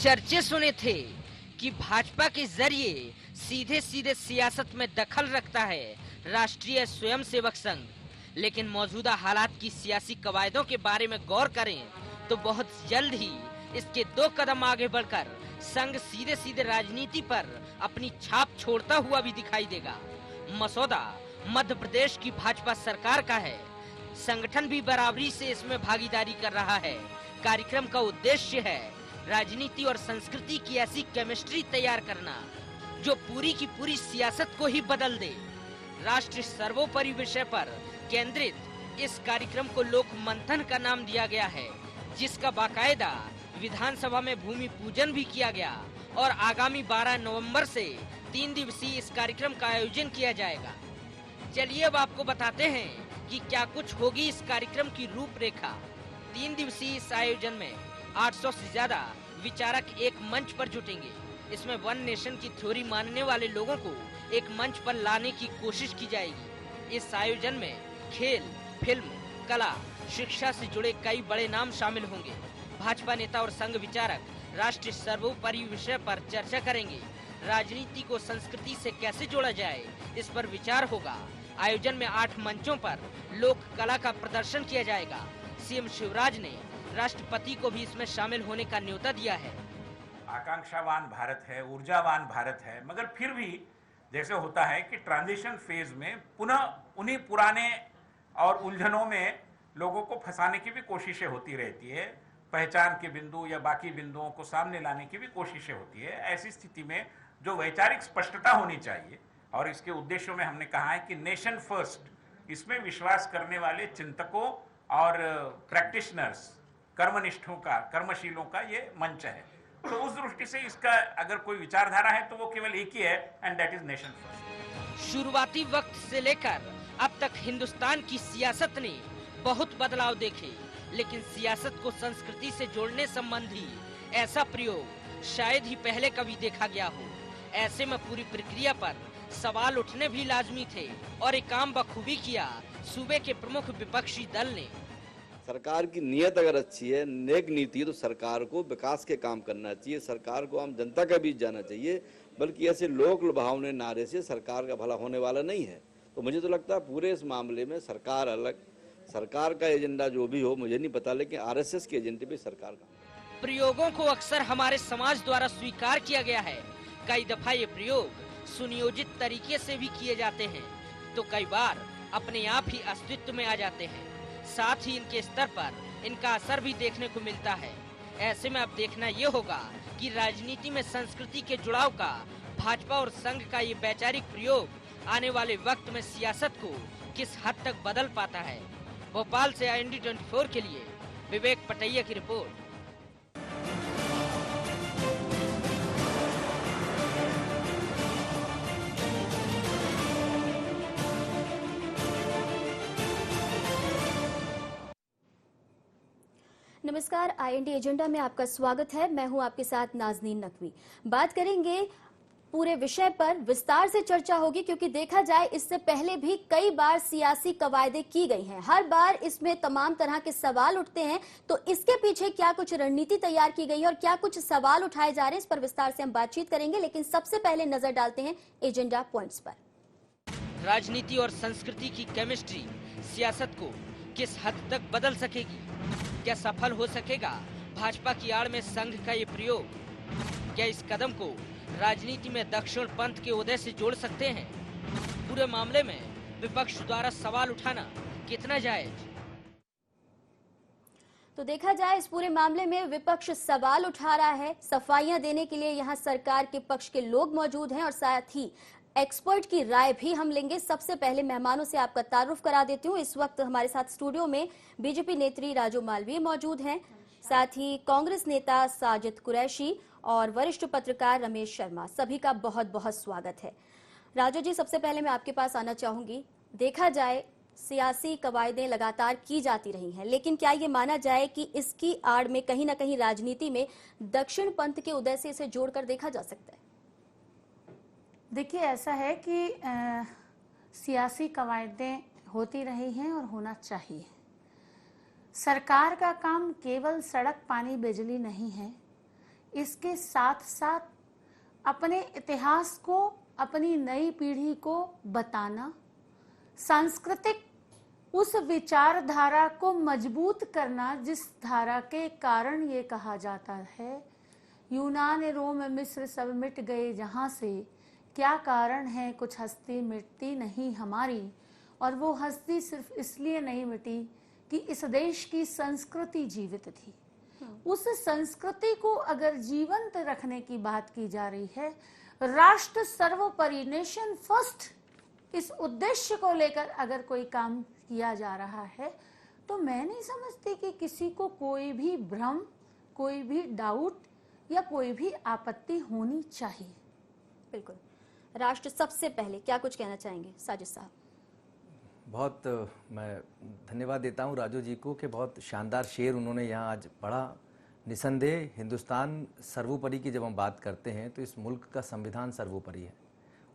चर्चे सुने थे कि भाजपा के जरिए सीधे सीधे सियासत में दखल रखता है राष्ट्रीय स्वयंसेवक संघ, लेकिन मौजूदा हालात की सियासी कवायदों के बारे में गौर करें तो बहुत जल्द ही इसके 2 कदम आगे बढ़कर संघ सीधे सीधे राजनीति पर अपनी छाप छोड़ता हुआ भी दिखाई देगा। मसौदा मध्य प्रदेश की भाजपा सरकार का है। संगठन भी बराबरी से इसमें भागीदारी कर रहा है। कार्यक्रम का उद्देश्य है राजनीति और संस्कृति की ऐसी केमिस्ट्री तैयार करना जो पूरी की पूरी सियासत को ही बदल दे। राष्ट्र सर्वोपरि विषय पर केंद्रित इस कार्यक्रम को लोक मंथन का नाम दिया गया है, जिसका बाकायदा विधानसभा में भूमि पूजन भी किया गया और आगामी 12 नवंबर से 3 दिवसीय इस कार्यक्रम का आयोजन किया जाएगा। चलिए अब आपको बताते हैं कि क्या कुछ होगी इस कार्यक्रम की रूपरेखा। 3 दिवसीय इस आयोजन में 800 से ज्यादा विचारक एक मंच पर जुटेंगे। इसमें वन नेशन की थ्योरी मानने वाले लोगों को एक मंच पर लाने की कोशिश की जाएगी। इस आयोजन में खेल, फिल्म, कला, शिक्षा से जुड़े कई बड़े नाम शामिल होंगे। भाजपा नेता और संघ विचारक राष्ट्रीय सर्वोपरि विषय पर चर्चा करेंगे। राजनीति को संस्कृति से कैसे जोड़ा जाए, इस पर विचार होगा। आयोजन में 8 मंचों पर लोक कला का प्रदर्शन किया जाएगा। सीएम शिवराज ने राष्ट्रपति को भी इसमें शामिल होने का न्योता दिया है। आकांक्षावान भारत है, ऊर्जावान भारत है, मगर फिर भी जैसे होता है कि ट्रांजिशन फेज में पुनः उन्हीं पुराने और उलझनों में लोगों को फंसाने की भी कोशिशें होती रहती है। पहचान के बिंदु या बाकी बिंदुओं को सामने लाने की भी कोशिशें होती है। ऐसी स्थिति में जो वैचारिक स्पष्टता होनी चाहिए, और इसके उद्देश्यों में हमने कहा है कि नेशन फर्स्ट, इसमें विश्वास करने वाले चिंतकों और प्रैक्टिशनर्स, कर्मनिष्ठों का, कर्मशीलों का ये मंच है। तो उस दृष्टि से इसका अगर कोई विचारधारा है तो वो केवल एक ही है, and that is nation first. शुरुआती वक्त से लेकर अब तक हिंदुस्तान की सियासत ने बहुत बदलाव देखे, लेकिन सियासत को संस्कृति से जोड़ने संबंधी ऐसा प्रयोग शायद ही पहले कभी देखा गया हो। ऐसे में पूरी प्रक्रिया पर सवाल उठने भी लाजमी थे और एक काम बखूबी किया सूबे के प्रमुख विपक्षी दल ने। सरकार की नीयत अगर अच्छी है, नेक नीति है, तो सरकार को विकास के काम करना चाहिए। सरकार को आम जनता के बीच जाना चाहिए, बल्कि ऐसे लोक लुभावने नारे से सरकार का भला होने वाला नहीं है। तो मुझे तो लगता है पूरे इस मामले में सरकार अलग, सरकार का एजेंडा जो भी हो मुझे नहीं पता, लेकिन आरएसएस के एजेंडे पे सरकार का। प्रयोगों को अक्सर हमारे समाज द्वारा स्वीकार किया गया है। कई दफा ये प्रयोग सुनियोजित तरीके से भी किए जाते हैं, तो कई बार अपने आप ही अस्तित्व में आ जाते हैं। साथ ही इनके स्तर पर इनका असर भी देखने को मिलता है। ऐसे में अब देखना ये होगा कि राजनीति में संस्कृति के जुड़ाव का भाजपा और संघ का ये वैचारिक प्रयोग आने वाले वक्त में सियासत को किस हद तक बदल पाता है। भोपाल से IND 24 के लिए विवेक पटैया की रिपोर्ट। नमस्कार, IND एजेंडा में आपका स्वागत है। मैं हूं आपके साथ नाजनीन नकवी। बात करेंगे पूरे विषय पर, विस्तार से चर्चा होगी, क्योंकि देखा जाए इससे पहले भी कई बार सियासी कवायदे की गई हैं। हर बार इसमें तमाम तरह के सवाल उठते हैं, तो इसके पीछे क्या कुछ रणनीति तैयार की गई है और क्या कुछ सवाल उठाए जा रहे हैं, इस पर विस्तार से हम बातचीत करेंगे। लेकिन सबसे पहले नजर डालते हैं एजेंडा पॉइंट्स पर। राजनीति और संस्कृति की केमिस्ट्री सियासत को किस हद तक बदल सकेगी? क्या सफल हो सकेगा भाजपा की आड़ में संघ का ये प्रयोग? क्या इस कदम को राजनीति में दक्षिण पंथ के उदय से जोड़ सकते हैं? पूरे मामले में विपक्ष द्वारा सवाल उठाना कितना जायज? तो देखा जाए इस पूरे मामले में विपक्ष सवाल उठा रहा है। सफाइयां देने के लिए यहां सरकार के पक्ष के लोग मौजूद हैं और साथ ही एक्सपर्ट की राय भी हम लेंगे। सबसे पहले मेहमानों से आपका तारुफ करा देती हूँ। इस वक्त हमारे साथ स्टूडियो में बीजेपी नेत्री राजू मालवीय मौजूद हैं, साथ ही कांग्रेस नेता साजिद कुरैशी और वरिष्ठ पत्रकार रमेश शर्मा। सभी का बहुत बहुत स्वागत है। राजू जी, सबसे पहले मैं आपके पास आना चाहूंगी। देखा जाए सियासी कवायदें लगातार की जाती रही हैं, लेकिन क्या ये माना जाए कि इसकी आड़ में कहीं ना कहीं राजनीति में दक्षिण पंथ के उदय से इसे जोड़कर देखा जा सकता है? देखिए, ऐसा है कि सियासी कवायदें होती रही हैं और होना चाहिए। सरकार का काम केवल सड़क, पानी, बिजली नहीं है। इसके साथ साथ अपने इतिहास को, अपनी नई पीढ़ी को बताना, सांस्कृतिक उस विचारधारा को मजबूत करना जिस धारा के कारण ये कहा जाता है यूनान रोम मिस्र सब मिट गए जहाँ से, क्या कारण है कुछ हस्ती मिटती नहीं हमारी। और वो हस्ती सिर्फ इसलिए नहीं मिटी कि इस देश की संस्कृति जीवित थी। उस संस्कृति को अगर जीवंत रखने की बात की जा रही है, राष्ट्र सर्वोपरि, नेशन फर्स्ट, इस उद्देश्य को लेकर अगर कोई काम किया जा रहा है तो मैं नहीं समझती कि किसी को कोई भी भ्रम, कोई भी डाउट या कोई भी आपत्ति होनी चाहिए। बिल्कुल। राष्ट्र सबसे पहले, क्या कुछ कहना चाहेंगे साजिद साहब? बहुत मैं धन्यवाद देता हूं राजू जी को कि बहुत शानदार शेर उन्होंने यहाँ आज पढ़ा। निसंदेह हिंदुस्तान सर्वोपरि की जब हम बात करते हैं तो इस मुल्क का संविधान सर्वोपरि है,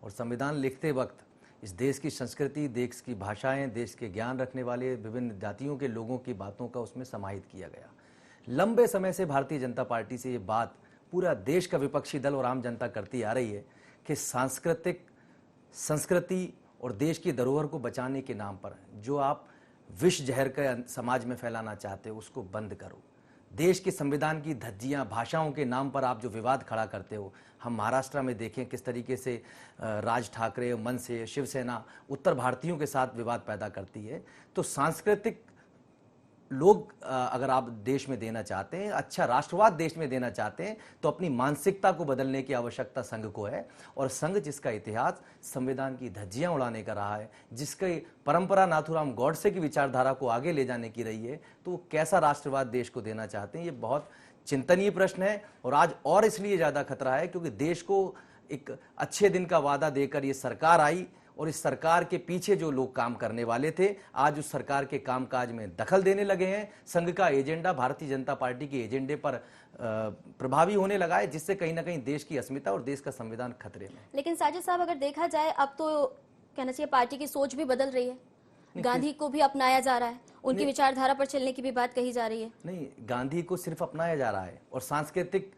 और संविधान लिखते वक्त इस देश की संस्कृति, देश की भाषाएं, देश के ज्ञान रखने वाले विभिन्न जातियों के लोगों की बातों का उसमें समाहित किया गया। लंबे समय से भारतीय जनता पार्टी से ये बात पूरा देश का विपक्षी दल और आम जनता करती आ रही है कि सांस्कृतिक संस्कृति और देश की धरोहर को बचाने के नाम पर जो आप विष जहर का समाज में फैलाना चाहते हो उसको बंद करो। देश के संविधान की धज्जियां, भाषाओं के नाम पर आप जो विवाद खड़ा करते हो, हम महाराष्ट्र में देखें किस तरीके से राज ठाकरे, मनसे, शिवसेना उत्तर भारतीयों के साथ विवाद पैदा करती है। तो सांस्कृतिक लोग अगर आप देश में देना चाहते हैं, अच्छा राष्ट्रवाद देश में देना चाहते हैं, तो अपनी मानसिकता को बदलने की आवश्यकता संघ को है। और संघ जिसका इतिहास संविधान की धज्जियां उड़ाने का रहा है, जिसकी परंपरा नाथूराम गॉडसे की विचारधारा को आगे ले जाने की रही है, तो वो कैसा राष्ट्रवाद देश को देना चाहते हैं, ये बहुत चिंतनीय प्रश्न है। और आज और इसलिए ज़्यादा खतरा है क्योंकि देश को एक अच्छे दिन का वादा देकर ये सरकार आई, और इस सरकार के पीछे जो लोग काम करने वाले थे आज उस सरकार के कामकाज में दखल देने लगे हैं। संघ का एजेंडा भारतीय जनता पार्टी के एजेंडे पर प्रभावी होने लगा है, जिससे कहीं ना कहीं देश की अस्मिता और देश का संविधान खतरे में। लेकिन साजिद साहब, अगर देखा जाए अब तो कहना चाहिए पार्टी की सोच भी बदल रही है, गांधी को भी अपनाया जा रहा है, उनकी विचारधारा पर चलने की भी बात कही जा रही है। नहीं, गांधी को सिर्फ अपनाया जा रहा है और सांस्कृतिक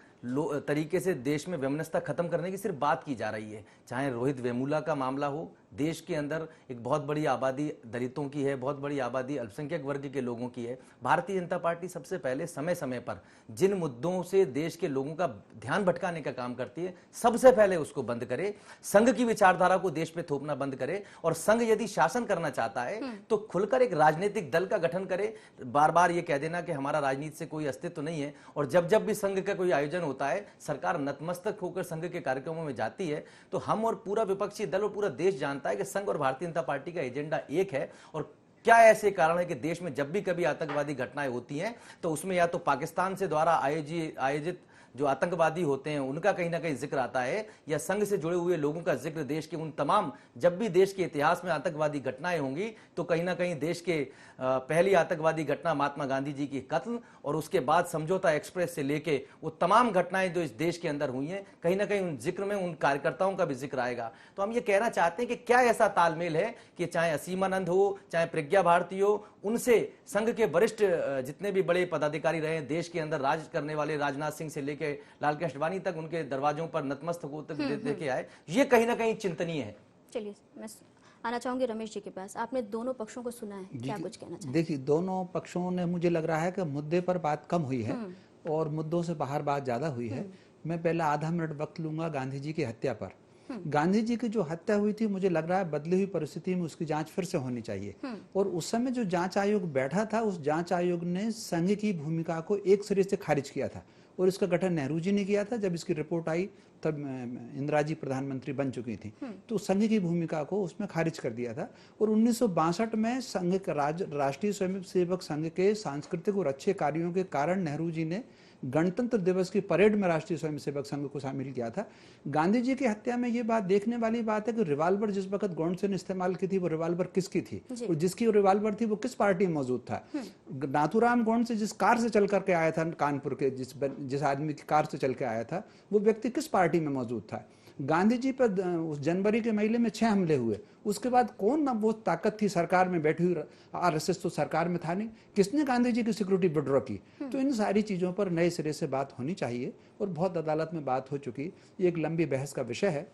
तरीके से देश में वैमनस्यता खत्म करने की सिर्फ बात की जा रही है। चाहे रोहित वेमुला का मामला हो, देश के अंदर एक बहुत बड़ी आबादी दलितों की है, बहुत बड़ी आबादी अल्पसंख्यक वर्ग के लोगों की है। भारतीय जनता पार्टी सबसे पहले समय समय पर जिन मुद्दों से देश के लोगों का ध्यान भटकाने का काम करती है, सबसे पहले उसको बंद करे, संघ की विचारधारा को देश पे थोपना बंद करे। और संघ यदि शासन करना चाहता है तो खुलकर एक राजनीतिक दल का गठन करे। बार बार ये कह देना कि हमारा राजनीति से कोई अस्तित्व नहीं है, और जब जब भी संघ का कोई आयोजन होता है सरकार नतमस्तक होकर संघ के कार्यक्रमों में जाती है, तो हम और पूरा विपक्षी दल और पूरा देश जानता है कि संघ और भारतीय जनता पार्टी का एजेंडा एक है। और क्या ऐसे कारण है कि देश में जब भी कभी आतंकवादी घटनाएं होती हैं तो उसमें या तो पाकिस्तान से द्वारा आयोजित जो आतंकवादी होते हैं उनका कहीं ना कहीं जिक्र आता है, या संघ से जुड़े हुए लोगों का जिक्र देश के उन तमाम, जब भी देश के इतिहास में आतंकवादी घटनाएं होंगी तो कहीं ना कहीं देश के पहली आतंकवादी घटना महात्मा गांधी जी की कत्ल और उसके बाद समझौता एक्सप्रेस से लेके वो तमाम घटनाएं जो इस देश के अंदर हुई हैं, कहीं ना कहीं उन जिक्र में उन कार्यकर्ताओं का भी जिक्र आएगा। तो हम ये कहना चाहते हैं कि क्या ऐसा तालमेल है कि चाहे असीमानंद हो, चाहे प्रज्ञा भारती हो, उनसे संघ के वरिष्ठ जितने भी बड़े पदाधिकारी रहे देश के अंदर, राज करने वाले राजनाथ सिंह से लेके लालकृष्ण आडवाणी तक उनके दरवाजों पर नतमस्तक होते देखे आए, ये कहीं ना कहीं चिंतनीय है। चलिए, मैं आना चाहूंगी रमेश जी के पास। आपने दोनों पक्षों को सुना है, क्या कुछ कहना चाहिए? देखिए, दोनों पक्षों ने, मुझे लग रहा है कि मुद्दे पर बात कम हुई है और मुद्दों से बाहर बात ज्यादा हुई है। मैं पहला आधा मिनट वक्त लूंगा गांधी जी की हत्या पर। गांधी जी की जो हत्या हुई थी, मुझे लग रहा है बदली हुई परिस्थिति में उसकी जांच फिर से होनी चाहिए। और उस समय जो जांच आयोग बैठा था, उस जांच आयोग ने संघ की भूमिका को एक सिरे से खारिज किया था, और इसका गठन नेहरू जी ने किया था। जब इसकी रिपोर्ट आई तब इंदिरा जी प्रधानमंत्री बन चुकी थी, तो संघ की भूमिका को उसमें खारिज कर दिया था। और 1962 में संघ राष्ट्रीय स्वयंसेवक संघ के सांस्कृतिक और अच्छे कार्यों के कारण नेहरू जी ने गणतंत्र दिवस की परेड में राष्ट्रीय स्वयंसेवक संघ को शामिल किया था। गांधी जी की हत्या में ये बात देखने वाली बात है कि रिवाल्वर जिस वक्त गॉडसे ने इस्तेमाल की थी, वो रिवाल्वर किसकी थी और जिसकी रिवाल्वर थी वो किस पार्टी में मौजूद था। नाथूराम गॉडसे जिस कार से चल करके आया था कानपुर के, जिस आदमी की कार से चल के आया था, वो व्यक्ति किस पार्टी में मौजूद था। गांधी जी पर उस जनवरी के महीने में 6 हमले हुए, उसके बाद कौन ना वो ताकत थी सरकार में बैठी हुई, आरएसएस तो सरकार में था नहीं, किसने गांधी जी की सिक्योरिटी विड्रॉ की? तो इन सारी चीज़ों पर नए सिरे से बात होनी चाहिए और बहुत अदालत में बात हो चुकी, ये एक लंबी बहस का विषय है।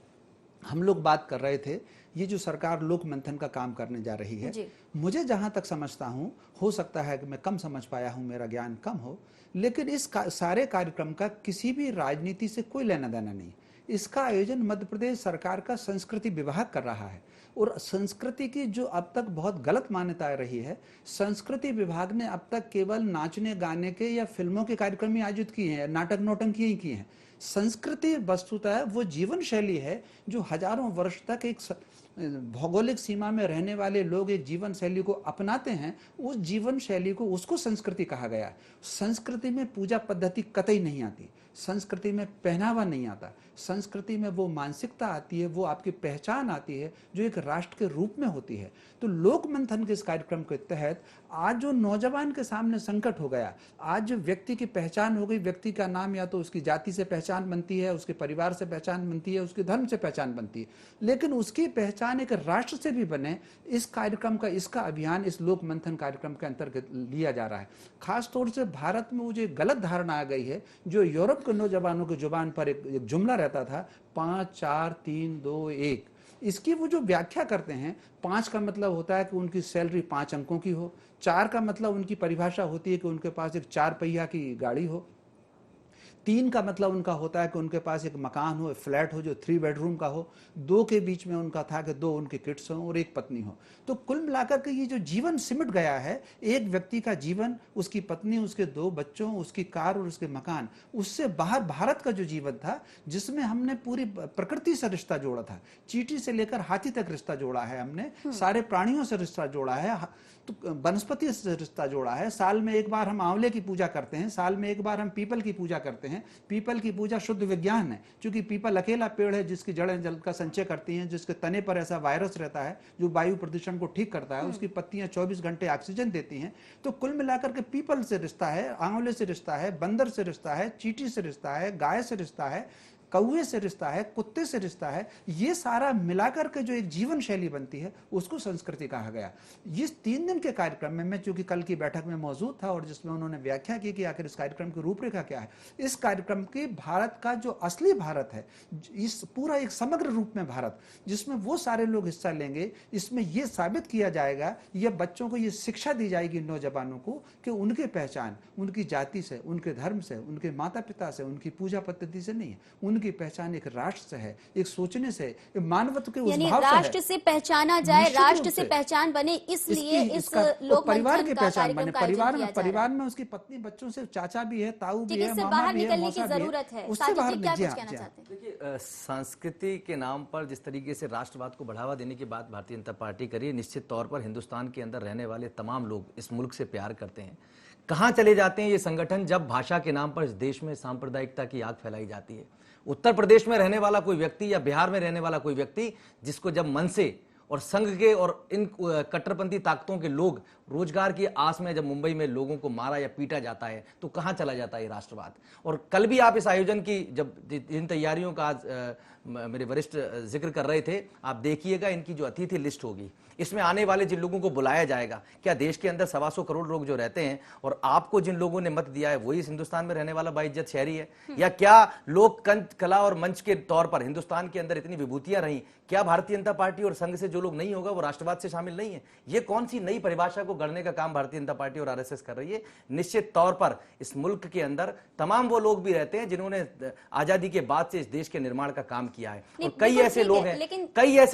हम लोग बात कर रहे थे ये जो सरकार लोक मंथन का काम करने जा रही है, मुझे जहां तक समझता हूं, हो सकता है कि मैं कम समझ पाया हूं, मेरा ज्ञान कम हो, लेकिन इस सारे कार्यक्रम का किसी भी राजनीति से कोई लेना देना नहीं। इसका आयोजन मध्य प्रदेश सरकार का संस्कृति विभाग कर रहा है और संस्कृति की जो अब तक बहुत गलत मान्यता रही है, संस्कृति विभाग ने अब तक केवल नाचने गाने के या फिल्मों के कार्यक्रम ही आयोजित किए हैं, नाटक नौटंकियां ही किए हैं। संस्कृति वस्तुतः वो जीवन शैली है जो हजारों वर्ष तक एक भौगोलिक सीमा में रहने वाले लोग एक जीवन शैली को अपनाते हैं, उस जीवन शैली को, उसको संस्कृति कहा गया है। संस्कृति में पूजा पद्धति कतई नहीं आती, संस्कृति में पहनावा नहीं आता, संस्कृति में वो मानसिकता आती है, वो आपकी पहचान आती है जो एक राष्ट्र के रूप में होती है। तो लोक मंथन के इस कार्यक्रम के तहत आज जो नौजवान के सामने संकट हो गया, आज जो व्यक्ति की पहचान हो गई, व्यक्ति का नाम या तो उसकी जाति से पहचान बनती है, उसके परिवार से पहचान बनती है, उसके धर्म से पहचान बनती है, लेकिन उसकी पहचान एक राष्ट्र से भी बने, इस कार्यक्रम का, इसका अभियान इस लोक मंथन कार्यक्रम के अंतर्गत लिया जा रहा है। खास तौर से भारत में मुझे गलत धारणा आ गई है, जो यूरोप के नौजवानों की जुबान पर एक जुमला रहता था, 5 4 3 2 1, इसकी वो जो व्याख्या करते हैं, 5 का मतलब होता है कि उनकी सैलरी 5 अंकों की हो, 4 का मतलब उनकी परिभाषा होती है कि उनके पास एक 4 पहिया की गाड़ी हो, 3 का मतलब उनका होता है कि उनके पास एक मकान हो, फ्लैट हो जो 3 बेडरूम का हो, 2 के बीच में उनका था कि 2 उनके किड्स हों और 1 पत्नी हो। तो कुल मिलाकर के ये जो जीवन सिमट गया है, एक व्यक्ति का जीवन, उसकी पत्नी, उसके 2 बच्चों, उसकी कार और उसके मकान, उससे बाहर भारत का जो जीवन था, जिसमें हमने पूरी प्रकृति से रिश्ता जोड़ा था, चींटी से लेकर हाथी तक रिश्ता जोड़ा है हमने, सारे प्राणियों से रिश्ता जोड़ा है, तो वनस्पति से रिश्ता जोड़ा है। साल में एक बार हम आंवले की पूजा करते हैं, साल में एक बार हम पीपल की पूजा करते हैं। पीपल की पूजा शुद्ध विज्ञान है, क्योंकि पीपल अकेला पेड़ है जिसकी जड़ें जल का संचय करती हैं, जिसके तने पर ऐसा वायरस रहता है जो वायु प्रदूषण को ठीक करता है, उसकी पत्तियां 24 घंटे ऑक्सीजन देती हैं। तो कुल मिलाकर के पीपल से रिश्ता है, आंवले से रिश्ता है, बंदर से रिश्ता है, चींटी से रिश्ता है, गाय से रिश्ता है, कौवे से रिश्ता है, कुत्ते से रिश्ता है, ये सारा मिलाकर के जो एक जीवन शैली बनती है उसको संस्कृति कहा गया। इस 3 दिन के कार्यक्रम में मैं चूंकि कल की बैठक में मौजूद था और जिसमें उन्होंने व्याख्या की कि आखिर इस कार्यक्रम की रूपरेखा क्या है, इस कार्यक्रम की भारत का जो असली भारत है, इस पूरा एक समग्र रूप में भारत, जिसमें वो सारे लोग हिस्सा लेंगे, इसमें यह साबित किया जाएगा, यह बच्चों को ये शिक्षा दी जाएगी नौजवानों को कि उनकी पहचान उनकी जाति से, उनके धर्म से, उनके माता पिता से, उनकी पूजा पद्धति से नहीं है, उनकी पहचान एक राष्ट्र से है, एक सोचने से, एक मानवत्व के उस भाव से है। राष्ट्र से पहचाना जाए, राष्ट्र से पहचान बने, इसलिए इस लोक परिवार की मंथन का पहचान बने, कार्यक्रम परिवार में उसकी पत्नी बच्चों से, चाचा भी है, ताऊ भी है, इससे मामा बाहर भी है, निकलने की मौसा भी है, जरूरत है। उससे साजिद बाहर जी, क्या जी कुछ हाँ, कहना जी हाँ। चाहते हैं? देखिए, संस्कृति के नाम पर जिस तरीके से राष्ट्रवाद को बढ़ावा देने की बात भारतीय जनता पार्टी करी, निश्चित तौर पर हिंदुस्तान के अंदर रहने वाले तमाम लोग इस मुल्क से प्यार करते हैं। कहाँ चले जाते हैं ये संगठन जब भाषा के नाम पर इस देश में सांप्रदायिकता की आग फैलाई जाती है। उत्तर प्रदेश में रहने वाला कोई व्यक्ति या बिहार में रहने वाला कोई व्यक्ति जिसको जब मन से और संघ के और इन कट्टरपंथी ताकतों के लोग रोजगार की आस में जब मुंबई में लोगों को मारा या पीटा जाता है तो कहां चला जाता है ये राष्ट्रवाद। और कल भी आप इस आयोजन की जब जिन तैयारियों का आज मेरे वरिष्ठ जिक्र कर रहे थे, आप देखिएगा इनकी जो अतिथि लिस्ट होगी, इसमें आने वाले जिन लोगों को बुलाया जाएगा, क्या देश के अंदर 125 करोड़ लोग जो रहते हैं और आपको जिन लोगों ने मत दिया है वही इस हिंदुस्तान में रहने वाला बाइज्जत शहरी है? या क्या लोक कला और मंच के तौर पर हिंदुस्तान के अंदर इतनी विभूतियां रही, क्या भारतीय जनता पार्टी और संघ से जो लोग नहीं होगा वो राष्ट्रवाद से शामिल नहीं है? ये कौन सी नई परिभाषा को गढ़ने का काम भारतीय जनता पार्टी और आरएसएस कर रही है? निश्चित तौर पर इस मुल्क के अंदर तमाम वो लोग भी रहते हैं जिन्होंने आजादी के बाद से इस देश के निर्माण का काम किया है, और कई ऐसे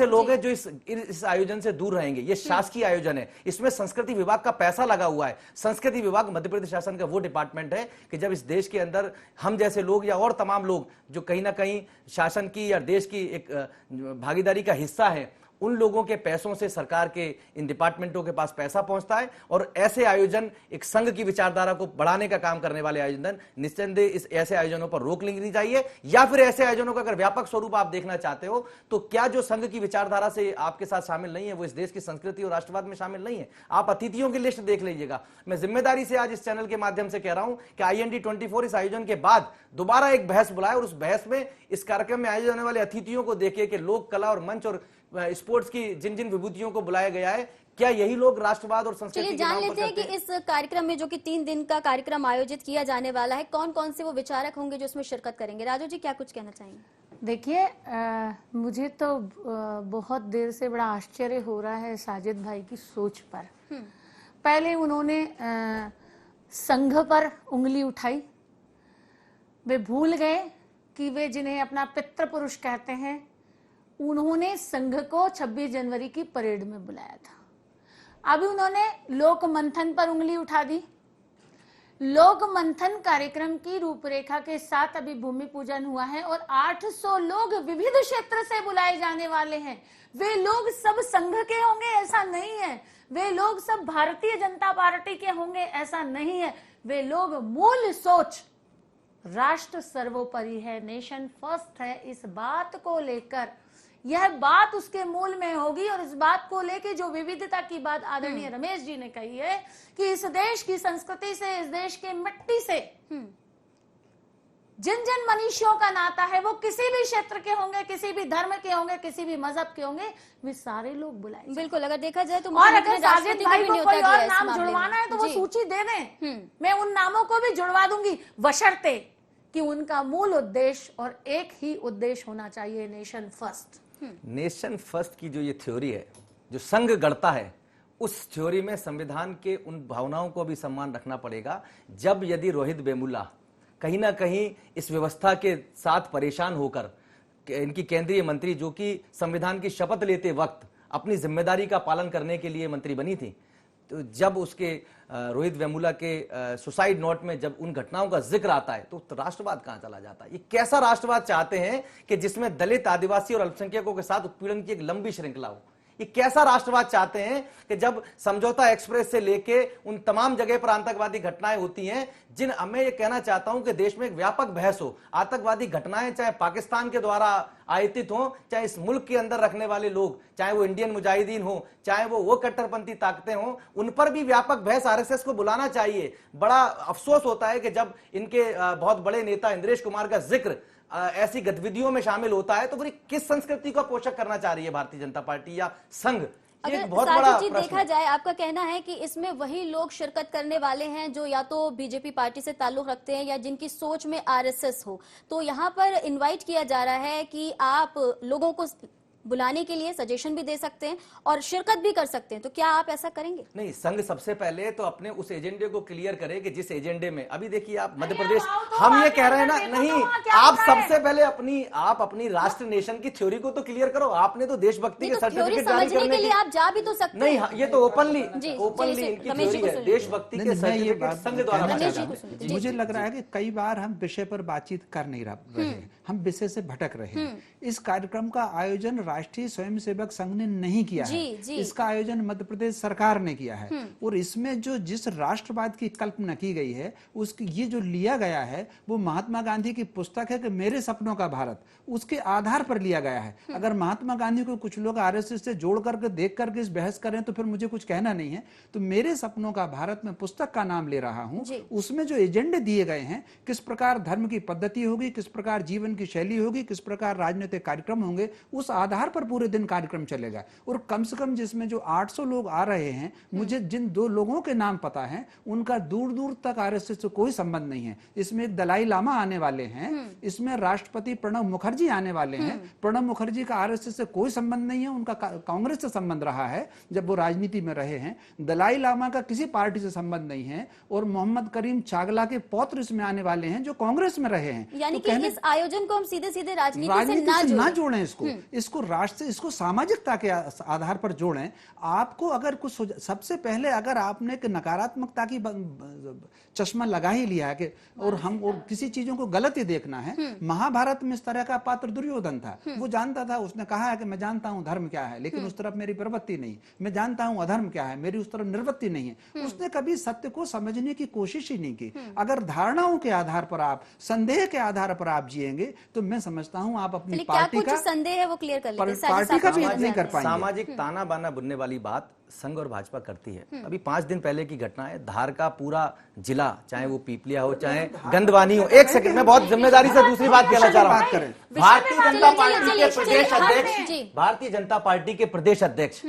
लोग हैं जो इस आयोजन से दूर रहेंगे। ये शासकीय आयोजन है, इसमें संस्कृति विभाग का पैसा लगा हुआ है। संस्कृति विभाग मध्य प्रदेश शासन का वो डिपार्टमेंट है कि जब इस देश के अंदर हम जैसे लोग या और तमाम लोग जो कहीं ना कहीं शासन की या देश की एक भागीदारी का हिस्सा है, उन लोगों के पैसों से सरकार के इन डिपार्टमेंटों के पास पैसा पहुंचता है, और ऐसे आयोजन एक संघ की विचारधारा को बढ़ाने का काम करने वाले आयोजन निस्संदेह इस ऐसे आयोजनों पर रोक लेनी चाहिए, या फिर ऐसे आयोजनों का अगर व्यापक स्वरूप आप देखना चाहते हो तो क्या जो संघ की विचारधारा से आपके साथ शामिल नहीं है वो इस देश की संस्कृति और राष्ट्रवाद में शामिल नहीं है? आप अतिथियों की लिस्ट देख लीजिएगा। मैं जिम्मेदारी से आज इस चैनल के माध्यम से कह रहा हूं कि IND24 इस आयोजन के बाद दोबारा एक बहस बुलाए, और उस बहस में इस कार्यक्रम में आयोजित होने वाले अतिथियों को देखिए कि लोक कला और मंच और स्पोर्ट्स की जिन जिन विभूतियों को बुलाया गया है, क्या यही लोग राष्ट्रवाद और संस्कृति चलिए जान लेते हैं कि इस कार्यक्रम में, जो कि 3 दिन का कार्यक्रम आयोजित किया जाने वाला है, कौन कौन से वो विचारक होंगे जो इसमें शिरकत करेंगे। राजू जी, क्या कुछ कहना चाहेंगे? देखिए, मुझे तो बहुत देर से बड़ा आश्चर्य हो रहा है साजिद भाई की सोच पर। पहले उन्होंने संघ पर उंगली उठाई, वे भूल गए कि वे जिन्हें अपना पितृ पुरुष कहते हैं, उन्होंने संघ को 26 जनवरी की परेड में बुलाया था। अभी उन्होंने लोक मंथन पर उंगली उठा दी। लोक मंथन कार्यक्रम की रूपरेखा के साथ अभी भूमि पूजन हुआ है और 800 लोग विविध क्षेत्र से बुलाए जाने वाले हैं। वे लोग सब संघ के होंगे ऐसा नहीं है, वे लोग सब भारतीय जनता पार्टी के होंगे ऐसा नहीं है। वे लोग मूल सोच राष्ट्र सर्वोपरि है, नेशन फर्स्ट है, इस बात को लेकर, यह बात उसके मूल में होगी। और इस बात को लेकर जो विविधता की बात आदरणीय रमेश जी ने कही है कि इस देश की संस्कृति से, इस देश के मिट्टी से जिन जिन मनुष्यों का नाता है, वो किसी भी क्षेत्र के होंगे, किसी भी धर्म के होंगे, किसी भी मजहब के होंगे, वे सारे लोग बुलाए। बिल्कुल, अगर देखा जाए तो और अगर साजिद भाई को कोई और नाम जुड़वाना है तो वो सूची दे दें, मैं उन नामों को भी जुड़वा दूंगी, बशर्ते कि उनका मूल उद्देश्य और एक ही उद्देश्य होना चाहिए, नेशन फर्स्ट। नेशन फर्स्ट की जो ये थ्योरी है, जो संघ गढ़ता है, उस थ्योरी में संविधान के उन भावनाओं को भी सम्मान रखना पड़ेगा। जब यदि रोहित वेमुला कहीं ना कहीं इस व्यवस्था के साथ परेशान होकर, इनकी केंद्रीय मंत्री जो कि संविधान की शपथ लेते वक्त अपनी जिम्मेदारी का पालन करने के लिए मंत्री बनी थी, तो जब उसके रोहित वेमुला के सुसाइड नोट में जब उन घटनाओं का जिक्र आता है तो राष्ट्रवाद कहां चला जाता है? ये कैसा राष्ट्रवाद चाहते हैं कि जिसमें दलित, आदिवासी और अल्पसंख्यकों के साथ उत्पीड़न की एक लंबी श्रृंखला हो? ये कैसा राष्ट्रवाद चाहते हैं कि जब समझौता एक्सप्रेस से लेके उन तमाम जगह पर आतंकवादी घटनाएं होती हैं, जिन मैं ये कहना चाहता हूं कि देश में एक व्यापक बहस हो, आतंकवादी घटनाएं चाहे पाकिस्तान के द्वारा आयतित हो, चाहे इस मुल्क के अंदर रखने वाले लोग, चाहे वो इंडियन मुजाहिदीन हो, चाहे वो कट्टरपंथी ताकतें हो, उन पर भी व्यापक बहस RSS को बुलाना चाहिए। बड़ा अफसोस होता है कि जब इनके बहुत बड़े नेता इंद्रेश कुमार का जिक्र ऐसी गतिविधियों में शामिल होता है, तो फिर किस संस्कृति का पोषक करना चाह रही है भारतीय जनता पार्टी या संघ? अगर साजिद जी देखा जाए, आपका कहना है कि इसमें वही लोग शिरकत करने वाले हैं जो या तो बीजेपी पार्टी से ताल्लुक रखते हैं या जिनकी सोच में RSS हो, तो यहाँ पर इनवाइट किया जा रहा है कि आप लोगों को बुलाने के लिए सजेशन भी दे सकते हैं और शिरकत भी कर सकते हैं, तो क्या आप ऐसा करेंगे? नहीं, संघ सबसे पहले तो अपने उस एजेंडे को क्लियर करे कि जिस एजेंडे में, अभी देखिए आप मध्य प्रदेश, हम ये कह रहे हैं ना, नहीं, आप सबसे पहले अपनी राष्ट्र नेशन की थ्योरी को तो क्लियर करो। आपने तो देशभक्ति के सर्टिफिकेट जारी करने के लिए आप जा भी तो सकते हैं। नहीं, ये तो ओपनली इनकी थ्योरी है, देशभक्ति के सर्टिफिकेट संघ द्वारा। मुझे लग रहा है कि कई बार हम विषय पर बातचीत कर नहीं रहे, हम विषय से भटक रहे हैं। इस कार्यक्रम का आयोजन राष्ट्रीय स्वयंसेवक संघ ने नहीं किया है, इसका आयोजन मध्य प्रदेश सरकार ने किया है। और इसमें जो जिस राष्ट्रवाद की कल्पना की गई है, उसकी ये जो लिया गया है वो महात्मा गांधी की पुस्तक है कि मेरे सपनों का भारत, उसके आधार पर लिया गया है। अगर महात्मा गांधी को कुछ लोग RSS से जोड़ करके देख करके इस बहस करें तो फिर मुझे कुछ कहना नहीं है। तो मेरे सपनों का भारत में पुस्तक का नाम ले रहा हूं, उसमें जो एजेंडे दिए गए हैं, किस प्रकार धर्म की पद्धति होगी, किस प्रकार जीवन की शैली होगी, किस प्रकार राजनीतिक कार्यक्रम होंगे, उस आधार पर पूरे दिन कार्यक्रम चलेगा। और कम से कम जिसमें जो 800 लोग आ रहे हैं, मुझे जिन 2 लोगों के नाम पता है उनका दूर दूर तक RSS से कोई संबंध नहीं है। इसमें एक दलाई लामा आने वाले हैं, इसमें राष्ट्रपति प्रणब मुखर्जी आने वाले हैं। प्रणब मुखर्जी का RSS से कोई संबंध नहीं है, उनका कांग्रेस से संबंध रहा है जब वो राजनीति में रहे हैं। दलाई लामा का किसी पार्टी से संबंध नहीं है। और मोहम्मद करीम चागला के पौत्र इसमें आने वाले हैं जो कांग्रेस में रहे हैं। यानी कि इस आयोजन को हम सीधे सीधे राजनीति से ना जोड़ें, इसको राष्ट्र इसको सामाजिकता के आधार पर जोड़ें। आपको अगर कुछ सबसे पहले अगर आपने एक नकारात्मकता की चश्मा लगा ही लिया है कि और किसी चीजों को गलत ही देखना है। महाभारत में इस तरह का पात्र दुर्योधन था, वो जानता था, उसने कहा है कि मैं जानता हूं धर्म क्या है लेकिन उस तरफ मेरी प्रवृत्ति नहीं, मैं जानता हूं अधर्म क्या है मेरी उस तरफ निवृत्ति नहीं है। उसने कभी सत्य को समझने की कोशिश ही नहीं की। अगर धारणाओं के आधार पर आप, संदेह के आधार पर आप जिएंगे तो मैं समझता हूं आप अपनी पार्टी का संदेह है वो क्लियर कर लेते हैं। पार्टी का भी नहीं कर पाएंगे। सामाजिक ताना बाना बुनने वाली बात संघ और भाजपा करती है। अभी 5 दिन पहले की घटना है, धार का पूरा जिला, चाहे वो पीपलिया हो चाहे गंदवानी हो। एक सेकंड, मैं बहुत जिम्मेदारी से दूसरी बात कहना चाह रहा हूं। भारतीय जनता पार्टी के प्रदेश अध्यक्ष, भारतीय जनता पार्टी के प्रदेश अध्यक्ष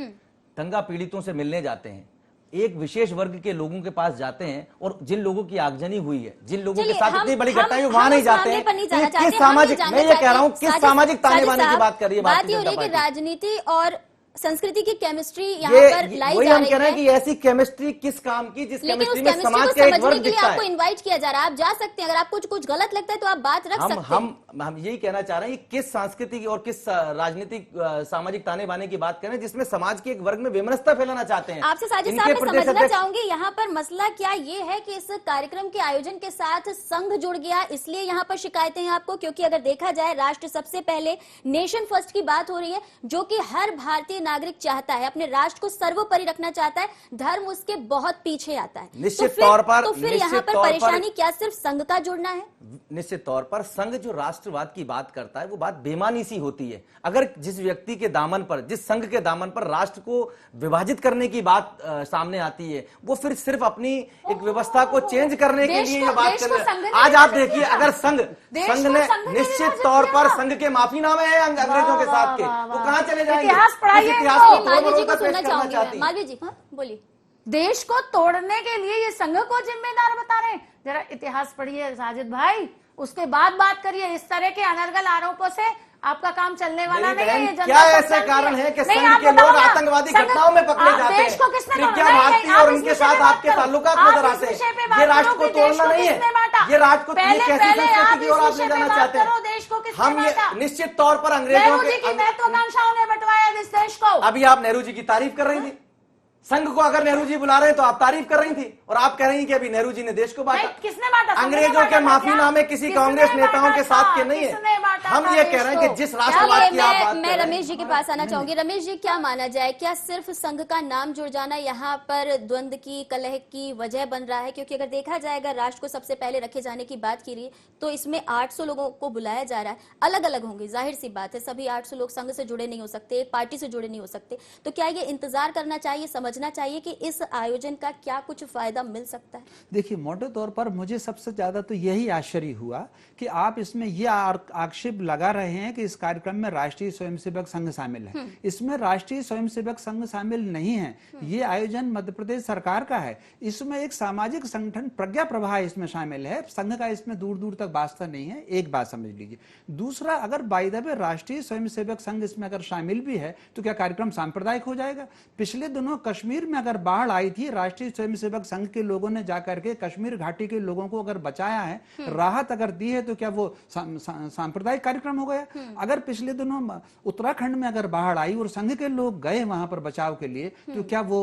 दंगा पीड़ितों से मिलने जाते हैं, एक विशेष वर्ग के लोगों के पास जाते हैं और जिन लोगों की आगजनी हुई है, जिन लोगों के साथ इतनी बड़ी घटना है वहां नहीं जाते हैं। किस सामाजिक, मैं ये कह रहा हूं किस सामाजिक ताने बाने की बात कर रही है बात ये हो रही है कि राजनीति और संस्कृति की केमिस्ट्री यहाँ पर लाई जा रही है। हम कह रहे हैं कि ऐसी केमिस्ट्री किस काम की जिस केमिस्ट्री में समाज का एक वर्ग दिखता है। आपको इनवाइट किया जा रहा है, आप जा सकते हैं, अगर आपको कुछ गलत लगता है तो आप बात रख सकते हैं। हम यही कहना चाह रहे हैं कि किस सांस्कृतिक और किस राजनीतिक सामाजिक ताने बाने की बात करें जिसमें समाज के एक वर्ग में विमनस्ता फैलाना चाहते हैं। आपसे साजिद साहब मैं समझना चाहूंगी यहाँ पर मसला क्या ये है कि इस कार्यक्रम के आयोजन के साथ संघ जुड़ गया, इसलिए यहाँ पर शिकायतें हैं आपको? क्योंकि अगर देखा जाए राष्ट्र सबसे पहले, नेशन फर्स्ट की बात हो रही है, जो कि हर भारतीय नागरिक चाहता है, अपने राष्ट्र को सर्वोपरि रखना चाहता है, धर्म उसके बहुत पीछे आता है। निश्चित तौर पर, तो फिर यहाँ पर परेशानी क्या सिर्फ संघ का जुड़ना है? निश्चित तौर पर संघ जो राष्ट्रवाद की बात करता है वो बात बेमानी सी होती है। अगर जिस व्यक्ति के दामन पर, जिस संघ के दामन पर राष्ट्र को विभाजित करने की बात सामने आती है, वो फिर सिर्फ अपनी एक व्यवस्था को चेंज करने के लिए ये बात कर रहे हैं। आज आप देखिए, अगर संघ ने निश्चित तौर पर संघ के माफीनामे हैं अंग्रेजों के साथ के, तो कहां चले जाएंगे? मालवीय जी हाँ बोलिए। देश को तोड़ने के लिए ये संघ को जिम्मेदार बता रहे हैं। जरा इतिहास पढ़िए साजिद भाई, उसके बाद बात करिए। इस तरह के अनर्गल आरोपों से आपका काम चलने वाला नहीं है। ये क्या ऐसे कारण है कि संघ के लोग आतंकवादी घटनाओं में पकड़े जाते हैं? देश को किसने तोड़ा? क्या भारतीय और उनके साथ आपके ताल्लुकात नजर आते हैं? ये राष्ट्र को तोड़ना नहीं है, ये राष्ट्र को कैसी संस्कृति की ओर आप ले जाना चाहते हैं? हम ये निश्चित तौर पर अंग्रेजों की महत्वाकांक्षाओं ने बंटवाया इस देश को। अभी आप नेहरू जी की तारीफ कर रही थी, संघ को अगर नेहरू जी बुला रहे हैं तो आप तारीफ कर रही थी, और आप कह रही हैं कि अभी नेहरू जी ने देश को बांटा। किसने बांटा? अंग्रेजों के माफीनामे किसी कांग्रेस नेताओं के साथ के नहीं है। हम ये कह रहे हैं कि जिस राष्ट्रवाद की आप बात मैं रमेश जी के पास आना चाहूंगी। रमेश जी, क्या माना जाए, क्या सिर्फ संघ का नाम जुड़ जाना यहाँ पर द्वंद्व की, कलह की वजह बन रहा है? क्योंकि अगर देखा जाए, अगर राष्ट्र को सबसे पहले रखे जाने की बात की रही तो इसमें 800 लोगों को बुलाया जा रहा है। अलग अलग होंगे, जाहिर सी बात है, सभी 800 लोग संघ से जुड़े नहीं हो सकते, पार्टी से जुड़े नहीं हो सकते। तो क्या ये इंतजार करना चाहिए, समझना चाहिए कि इस आयोजन का क्या कुछ फायदा मिल सकता है? देखिए, मोटे तौर पर मुझे सबसे ज्यादा तो यही आश्चर्य हुआ कि आप इसमें यह आक्षेप लगा रहे हैं कि इस कार्यक्रम में राष्ट्रीय स्वयंसेवक संघ शामिल है। इसमें राष्ट्रीय स्वयंसेवक संघ शामिल नहीं है। ये आयोजन मध्य प्रदेश सरकार का है। इसमें एक सामाजिक संगठन प्रज्ञा प्रभा इसमें शामिल है, संघ का इसमें दूर दूर तक वास्ता नहीं है। एक बात समझ लीजिए। दूसरा, अगर बाय द वे राष्ट्रीय स्वयंसेवक संघ इसमें अगर शामिल भी है तो क्या कार्यक्रम सांप्रदायिक हो जाएगा? पिछले दिनों कश्मीर में अगर बाढ़ आई थी, राष्ट्रीय स्वयंसेवक संघ के लोगों ने जाकर के कश्मीर घाटी के लोगों को अगर बचाया है, राहत अगर दी है, तो क्या वो सांप्रदायिक कार्यक्रम हो गया? अगर पिछले दिनों उत्तराखंड में अगर बाढ़ आई और संघ के लोग गए वहां पर बचाव के लिए, तो क्या वो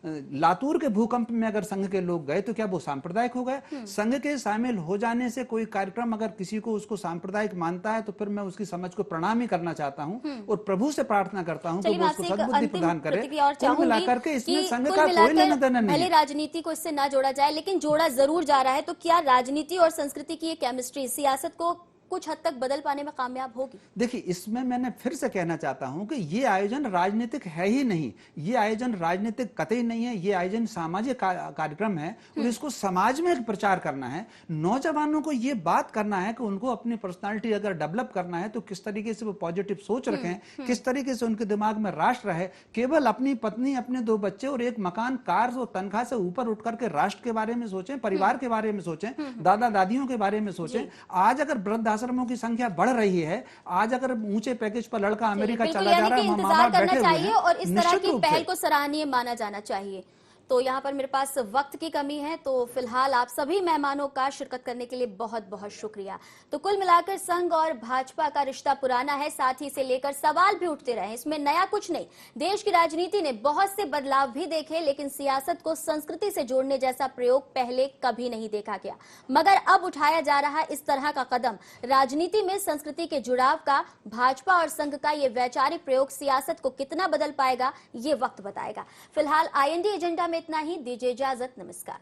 लातूर के भूकंप में अगर संघ के लोग गए तो क्या वो सांप्रदायिक हो गया? संघ के शामिल हो जाने से कोई कार्यक्रम अगर किसी को उसको सांप्रदायिक मानता है तो फिर मैं उसकी समझ को प्रणाम ही करना चाहता हूं और प्रभु से प्रार्थना करता हूं कि वो उसको सद्बुद्धि प्रदान करे। कुल मिलाकर के इसमें संघ का कोई लेना देना नहीं। भले राजनीति को इससे ना जोड़ा जाए, लेकिन जोड़ा जरूर जा रहा है। तो क्या राजनीति और संस्कृति की ये केमिस्ट्री सियासत को कुछ हद तक बदल पाने में कामयाब होगी? देखिए, इसमें मैंने फिर से कहना चाहता हूं कि ये आयोजन राजनीतिक है ही नहीं। ये आयोजन राजनीतिक कतई नहीं है। ये आयोजन सामाजिक कार्यक्रम है और इसको समाज में प्रचार करना है। नौजवानों को ये बात करना है कि उनको अपनी पर्सनालिटी अगर डेवलप करना है तो किस तरीके से वो पॉजिटिव सोच रखें, किस तरीके से उनके दिमाग में राष्ट्र है। केवल अपनी पत्नी, अपने 2 बच्चे और एक मकान, कार और तनख्वाह से ऊपर उठ करके राष्ट्र के बारे में सोचें, परिवार के बारे में सोचें, दादा दादियों के बारे में सोचें। आज अगर वृद्ध आश्रमों की संख्या बढ़ रही है, आज अगर ऊंचे पैकेज पर लड़का अमेरिका चला जा रहा है, इंतजार करना चाहिए और इस तरह की पहल को सराहनीय माना जाना चाहिए। तो यहाँ पर मेरे पास वक्त की कमी है, तो फिलहाल आप सभी मेहमानों का शिरकत करने के लिए बहुत बहुत शुक्रिया। तो कुल मिलाकर संघ और भाजपा का रिश्ता पुराना है, साथ ही इसे लेकर सवाल भी उठते रहे। इसमें नया कुछ नहीं। देश की राजनीति ने बहुत से बदलाव भी देखे, लेकिन सियासत को संस्कृति से जोड़ने जैसा प्रयोग पहले कभी नहीं देखा गया। मगर अब उठाया जा रहा इस तरह का कदम राजनीति में संस्कृति के जुड़ाव का, भाजपा और संघ का ये वैचारिक प्रयोग सियासत को कितना बदल पाएगा, ये वक्त बताएगा। फिलहाल IND एजेंडा में इतना ही। दीजिए इजाजत, नमस्कार।